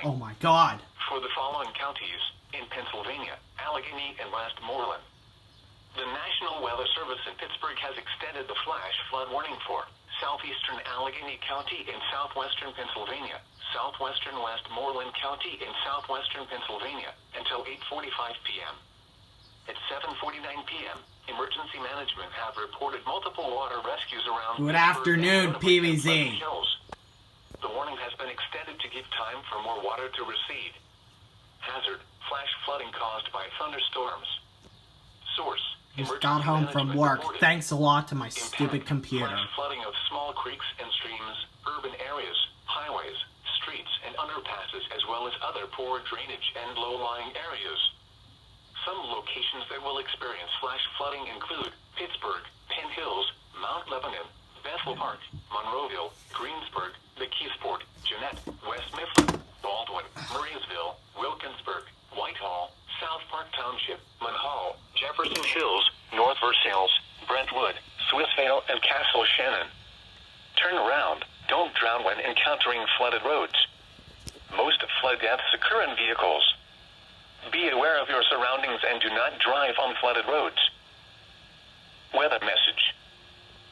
warning. Oh my God. For the following counties in Pennsylvania, Allegheny, and Westmoreland. The National Weather Service in Pittsburgh has extended the flash flood warning for southeastern Allegheny County in southwestern Pennsylvania, southwestern Westmoreland County in southwestern Pennsylvania until 8:45 p.m. At 7:49 p.m., emergency management have reported multiple water rescues around Good Pittsburgh afternoon, and Pleasant PVZ. Hills. The warning has been extended to give time for more water to recede. Hazard: flash flooding caused by thunderstorms. Source: Just emergency got home from management work. reported. Thanks a lot to my Impact: stupid computer. flash flooding of small creeks and streams, urban areas, highways, streets, and underpasses, as well as other poor drainage and low-lying areas. Some locations that will experience flash flooding include Pittsburgh, Penn Hills, Mount Lebanon, Bethel Park, Monroeville, Greensburg, McKeesport, Jeanette, West Mifflin, Baldwin, Murraysville, Wilkinsburg, Whitehall, South Park Township, Munhall, Jefferson Hills, North Versailles, Brentwood, Swissvale, and Castle Shannon. Turn around. Don't drown when encountering flooded roads. Most flood deaths occur in vehicles. Be aware of your surroundings and do not drive on flooded roads. Weather message.